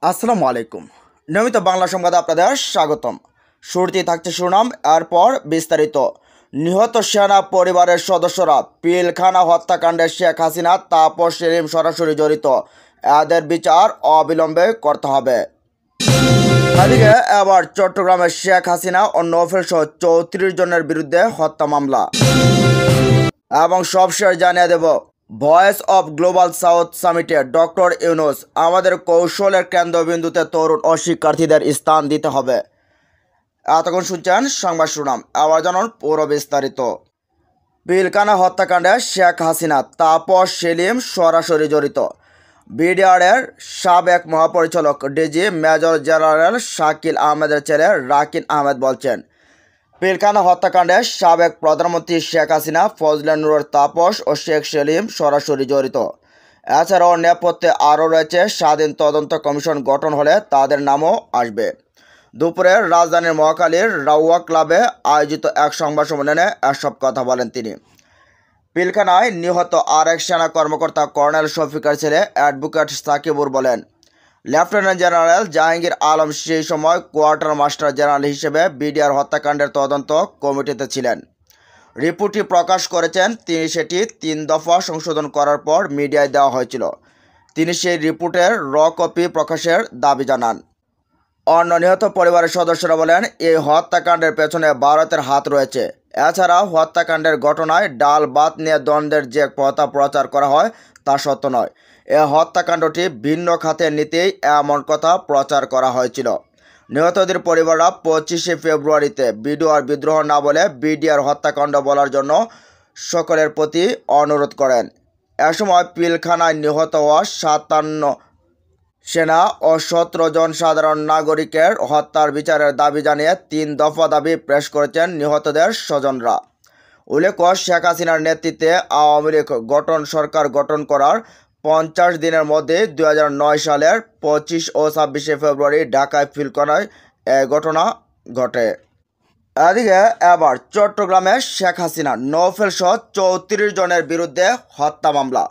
আসসালামু আলাইকুম। নিয়মিত বাংলা সংবাদে আপনাদের স্বাগতম। শুরুতেই থাকছে শিরোনাম, এরপর বিস্তারিত। নিহত সেনা পরিবারের সদস্যরা পিলখানা হত্যাকাণ্ডে শেখ হাসিনা, তাপস সেলিম সরাসরি জড়িত। এদের বিচার অবিলম্বে করতে হবে। এদিকে এবার চট্টগ্রামের শেখ হাসিনা ও নৌফেল সহ 34 জনের বিরুদ্ধে হত্যা মামলা। এবং সবশেষ জানিয়ে দেব, ভয়েস অফ গ্লোবাল সাউথ সামিটে ডক্টর ইউনূস, আমাদের কৌশলের কেন্দ্রবিন্দুতে তরুণ ও শিক্ষার্থীদের স্থান দিতে হবে। এতক্ষণ শুনছেন সংবাদ শিরোনাম, আবার জানুন পুরো বিস্তারিত। পিলখানা হত্যাকাণ্ডে শেখ হাসিনা, তাপস সেলিম সরাসরি জড়িত। বিডিআরের সাবেক মহাপরিচালক ডিজি মেজর জেনারেল শাকিল আহমেদের ছেলে রাকিন আহমেদ বলছেন, পিলখানা হত্যাকাণ্ডে সাবেক প্রধানমন্ত্রী শেখ হাসিনা, ফজলে নূরের তাপস ও শেখ সেলিম সরাসরি জড়িত। এছাড়াও নেপথ্যে আরও রয়েছে স্বাধীন তদন্ত কমিশন গঠন হলে তাদের নামও আসবে। দুপুরে রাজধানীর মহাখালীর রাউয়া ক্লাবে আয়োজিত এক সংবাদ সম্মেলনে এসব কথা বলেন তিনি। পিলখানায় নিহত আরেক সেনা কর্মকর্তা কর্নেল শফিকের ছেলে অ্যাডভোকেট সাকিবুর বলেন, লেফটেন্যান্ট জেনারেল জাহাঙ্গীর আলম সেই সময় কোয়ার্টার মাস্টার জেনারেল হিসেবে বিডিআর হত্যাকাণ্ডের তদন্ত কমিটিতে ছিলেন। রিপোর্টটি প্রকাশ করেছেন তিনি, সেটি 3 দফা সংশোধন করার পর মিডিয়ায় দেওয়া হয়েছিল। তিনি সেই রিপোর্টের কপি প্রকাশের দাবি জানান। অন্য নিহত পরিবারের সদস্যরা বলেন, এই হত্যাকাণ্ডের পেছনে ভারতের হাত রয়েছে। এছাড়াও হত্যাকাণ্ডের ঘটনায় ডাল ভাত নিয়ে দ্বন্দ্বের যে কথা প্রচার করা হয় তা সত্য নয়। এ হত্যাকাণ্ডটি ভিন্ন খাতে নিতেই এমন কথা প্রচার করা হয়েছিল। নিহতদের পরিবাররা 25শে ফেব্রুয়ারিতে বিডিআর বিদ্রোহ না বলে বিডিআর হত্যাকাণ্ড বলার জন্য সকলের প্রতি অনুরোধ করেন। এ সময় পিলখানায় নিহত হওয়া 57 সেনা ও 17 জন সাধারণ নাগরিকের হত্যার বিচারের দাবি জানিয়ে 3 দফা দাবি পেশ করেছেন নিহতদের স্বজনরা। উল্লেখ্য, শেখ হাসিনার নেতৃত্বে আওয়ামী লীগ সরকার গঠন করার 50 দিনের মধ্যে 2009 সালের 25 ও 26শে ফেব্রুয়ারি ঢাকায় পিলখানায় এ ঘটনা ঘটে। এদিকে এবার চট্টগ্রামে শেখ হাসিনা, নৌফেল সহ 34 জনের বিরুদ্ধে হত্যা মামলা।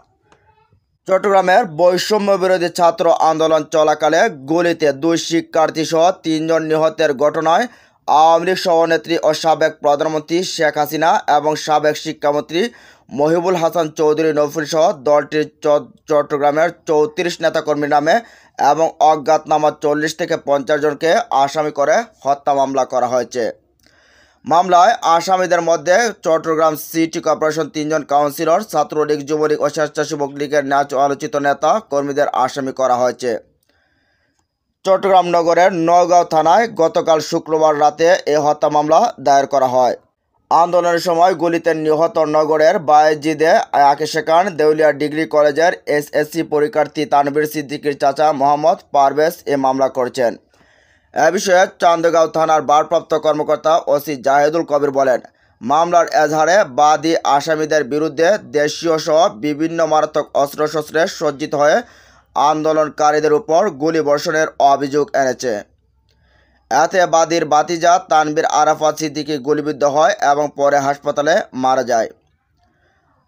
চট্টগ্রামের বৈষম্য বিরোধী ছাত্র আন্দোলন চলাকালে গুলিতে 2 শিক্ষার্থী সহ 3 জন নিহতের ঘটনায় আওয়ামী লীগ সভানেত্রী ও সাবেক প্রধানমন্ত্রী শেখ হাসিনা এবং সাবেক শিক্ষামন্ত্রী মহিবুল হাসান চৌধুরী নৌফেল সহ দলটির চট্টগ্রামের 34 নেতাকর্মীর নামে এবং অজ্ঞাতনামা 40 থেকে 50 জনকে আসামি করে হত্যা মামলা করা হয়েছে। মামলায় আসামিদের মধ্যে চট্টগ্রাম সিটি কর্পোরেশন 3 জন কাউন্সিলর, ছাত্রলীগ, যুবলীগ ও স্বেচ্ছাসেবক লীগের ন্যাচ আলোচিত নেতা কর্মীদের আসামি করা হয়েছে। চট্টগ্রাম নগরের নওগাঁও থানায় গতকাল শুক্রবার রাতে এ হত্যা মামলা দায়ের করা হয়। আন্দোলনের সময় গুলিতে নিহত নগরের বায়েজিদে আকিশা খান দেউলিয়া ডিগ্রি কলেজের এসএসসি পরীক্ষার্থী তানভীর সিদ্দিকীর চাচা মোহাম্মদ পারভেজ এ মামলা করেছেন। এ বিষয়ে চান্দগাঁও থানার ভারপ্রাপ্ত কর্মকর্তা ওসি জাহেদুল কবির বলেন, মামলার এজাহারে বাদী আসামিদের বিরুদ্ধে দেশীয় সহ বিভিন্ন মারাত্মক অস্ত্রশস্ত্রে সজ্জিত হয়ে আন্দোলনকারীদের উপর গুলি বর্ষণের অভিযোগ এনেছে। এতে বাদীর ভাতিজা তানভীর আরাফাত সিদ্দিকী গুলিবিদ্ধ হয় এবং পরে হাসপাতালে মারা যায়।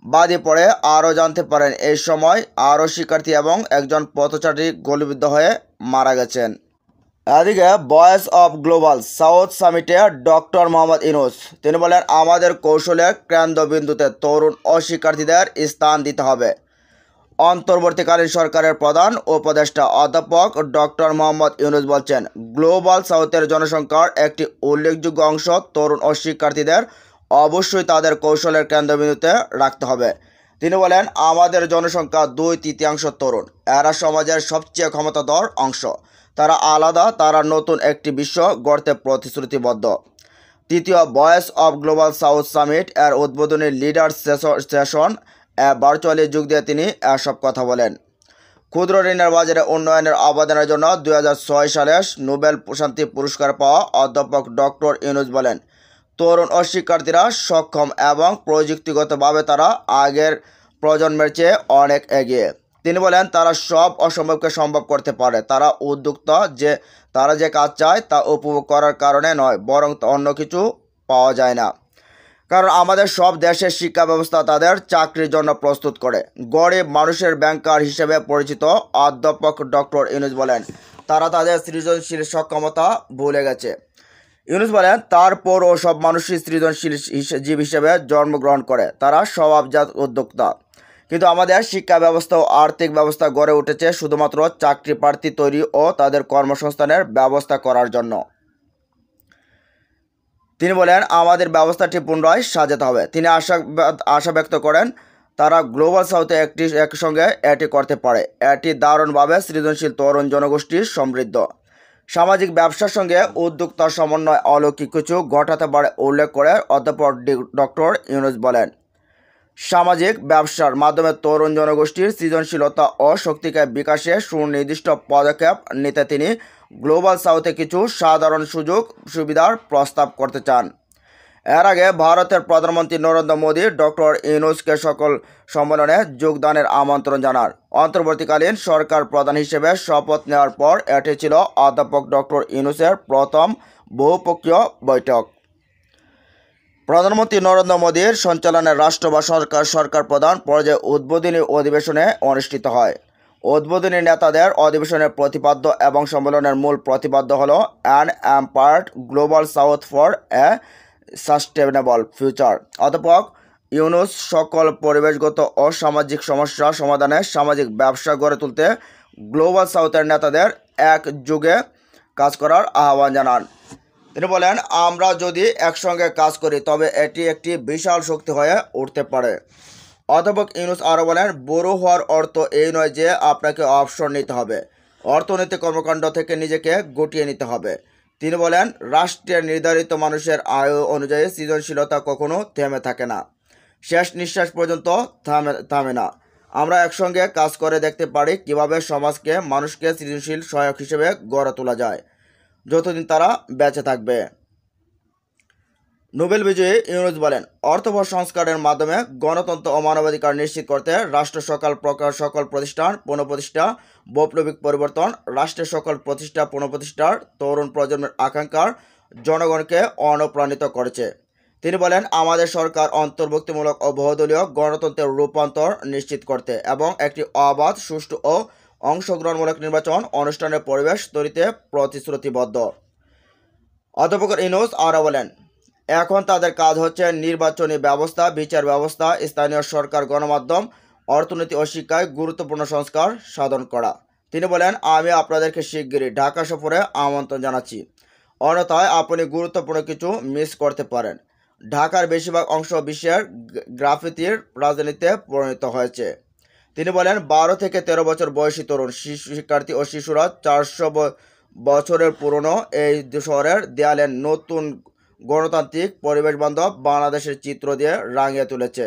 বাদী পরে আরও জানতে পারেন এই সময় আরও শিক্ষার্থী এবং একজন পথচারী গুলিবিদ্ধ হয়ে মারা গেছেন। এদিকে ভয়েস অফ গ্লোবাল সাউথ সামিটে ডক্টর মোহাম্মদ ইউনূস, তিনি বলেন, আমাদের কৌশলের কেন্দ্রবিন্দুতে তরুণ ও শিক্ষার্থীদের স্থান দিতে হবে। অন্তর্বর্তীকালীন সরকারের প্রধান উপদেষ্টা অধ্যাপক ডক্টর মোহাম্মদ ইউনূস বলছেন, গ্লোবাল সাউথের জনসংখ্যার একটি উল্লেখযোগ্য অংশ তরুণ ও শিক্ষার্থীদের অবশ্যই তাদের কৌশলের কেন্দ্রবিন্দুতে রাখতে হবে। তিনি বলেন, আমাদের জনসংখ্যা 2/3 তরুণ। এরা সমাজের সবচেয়ে ক্ষমতাধর অংশ। তারা আলাদা, তারা নতুন একটি বিশ্ব গড়তে প্রতিশ্রুতিবদ্ধ। তৃতীয় voice of global south summit এর উদ্বোধনী লিডার সেশন ভার্চুয়ালি যোগ দিয়ে তিনি এসব কথা বলেন। ক্ষুদ্র ঋণের বাজারে উন্নয়নের অবদানের জন্য 2006 সালে নোবেল শান্তি পুরস্কার পাওয়া অধ্যাপক ডক্টর ইউনূস বলেন, তরুণ ও শিক্ষার্থীরা সক্ষম এবং প্রযুক্তিগতভাবে তারা আগের প্রজন্মের চেয়ে অনেক এগিয়ে। তিনি বলেন, তারা সব অসম্ভবকে সম্ভব করতে পারে। তারা উদ্যোক্তা, যে তারা যে কাজ চায় তা উপভোগ করার কারণে নয়, বরং অন্য কিছু পাওয়া যায় না। কারণ আমাদের সব দেশের শিক্ষা ব্যবস্থা তাদের চাকরির জন্য প্রস্তুত করে। গরিব মানুষের ব্যাংকার হিসেবে পরিচিত অধ্যাপক ডক্টর ইউনূস বলেন, তারা তাদের সৃজনশীল সক্ষমতা ভুলে গেছে। ইউনূস বলেন, তারপরও সব মানুষই সৃজনশীল জীব হিসেবে জন্মগ্রহণ করে, তারা স্বভাবজাত উদ্যোক্তা। কিন্তু আমাদের শিক্ষা ব্যবস্থা ও আর্থিক ব্যবস্থা গড়ে উঠেছে শুধুমাত্র চাকরি প্রার্থী তৈরি ও তাদের কর্মসংস্থানের ব্যবস্থা করার জন্য। তিনি বলেন, আমাদের ব্যবস্থাটি পুনরায় সাজাতে হবে। তিনি আশা ব্যক্ত করেন তারা গ্লোবাল সাউথে একসঙ্গে এটি করতে পারে। এটি দারুণভাবে সৃজনশীল তরুণ জনগোষ্ঠীর সমৃদ্ধ সামাজিক ব্যবসার সঙ্গে উদ্যোক্তার সমন্বয় অলৌকিক কিছু ঘটাতে পারে উল্লেখ করে অধ্যাপক ডক্টর ইউনূস বলেন, সামাজিক ব্যবসার মাধ্যমে তরুণ জনগোষ্ঠীর সৃজনশীলতা ও শক্তিকে বিকাশে সুনির্দিষ্ট পদক্ষেপ নিতে তিনি গ্লোবাল সাউথে কিছু সাধারণ সুযোগ সুবিধার প্রস্তাব করতে চান। এর আগে ভারতের প্রধানমন্ত্রী নরেন্দ্র মোদী ডক্টর ইউনূসকে সকল সম্মেলনে যোগদানের আমন্ত্রণ জানান। অন্তর্বর্তীকালীন সরকার প্রধান হিসেবে শপথ নেওয়ার পর এটি ছিল অধ্যাপক ডক্টর ইউনূসের প্রথম বহুপক্ষীয় বৈঠক। প্রধানমন্ত্রী নরেন্দ্র মোদীর সঞ্চালনে রাষ্ট্র বা সরকার প্রধান পর্যায়ে উদ্বোধনী অধিবেশনে অনুষ্ঠিত হয়। উদ্বোধনী নেতাদের অধিবেশনের প্রতিপাদ্য এবং সম্মেলনের মূল প্রতিপাদ্য হল an empowered global south for a sustainable future. অধ্যাপক ইউনূস সকল পরিবেশগত ও সামাজিক সমস্যা সমাধানে সামাজিক ব্যবসা গড়ে তুলতে গ্লোবাল সাউথের নেতাদের একযোগে কাজ করার আহ্বান জানান। তিনি বলেন, আমরা যদি একসঙ্গে কাজ করি তবে এটি একটি বিশাল শক্তি হয়ে উঠতে পারে। অধ্যাপক ইউনূস আরও বলেন, বড় হওয়ার অর্থ এই নয় যে আপনাকে অবসর নিতে হবে, অর্থনৈতিক কর্মকাণ্ড থেকে নিজেকে গুটিয়ে নিতে হবে। তিনি বলেন, রাষ্ট্রের নির্ধারিত মানুষের আয়ু অনুযায়ী সৃজনশীলতা কখনো থেমে থাকে না, শেষ নিঃশ্বাস পর্যন্ত থামে না। আমরা একসঙ্গে কাজ করে দেখতে পারি কিভাবে সমাজকে মানুষকে সৃজনশীল সহায়ক হিসেবে গড়ে তোলা যায় যতদিন তারা বেঁচে থাকবে। নোবেল বিজয়ী ইউনূস বলেন, অর্থবহ সংস্কারের মাধ্যমে গণতন্ত্র ও মানবাধিকার নিশ্চিত করতে রাষ্ট্র সকল প্রতিষ্ঠান পুনঃপ্রতিষ্ঠা, বৈপ্লবিক পরিবর্তন, রাষ্ট্রের সকল প্রতিষ্ঠা পুনঃপ্রতিষ্ঠার তরুণ প্রজন্মের আকাঙ্ক্ষার জনগণকে অনুপ্রাণিত করেছে। তিনি বলেন, আমাদের সরকার অন্তর্ভুক্তিমূলক ও বহুদলীয় গণতন্ত্রের রূপান্তর নিশ্চিত করতে এবং একটি অবাধ, সুষ্ঠু ও অংশগ্রহণমূলক নির্বাচন অনুষ্ঠানের পরিবেশ তৈরিতে প্রতিশ্রুতিবদ্ধ। অধ্যাপক ইউনূস আরও বলেন, এখন তাদের কাজ হচ্ছে নির্বাচনী ব্যবস্থা, বিচার ব্যবস্থা, স্থানীয় সরকার, গণমাধ্যম, অর্থনীতি ও শিক্ষায় গুরুত্বপূর্ণ সংস্কার সাধন করা। তিনি বলেন, আমি আপনাদেরকে শিগগিরই ঢাকা সফরে আমন্ত্রণ জানাচ্ছি, অন্যথায় আপনি গুরুত্বপূর্ণ কিছু মিস করতে পারেন। ঢাকার বেশিরভাগ অংশ বিশ্বের গ্রাফিতির রাজধানীতে পরিণত হয়েছে। তিনি বলেন, 12 থেকে 13 বছর বয়সী তরুণ শিক্ষার্থী ও শিশুরা 400 বছরের পুরনো এই শহরের দেয়ালে নতুন গণতান্ত্রিক পরিবেশ বান্ধব বাংলাদেশের চিত্র দিয়ে রাঙিয়ে তুলেছে।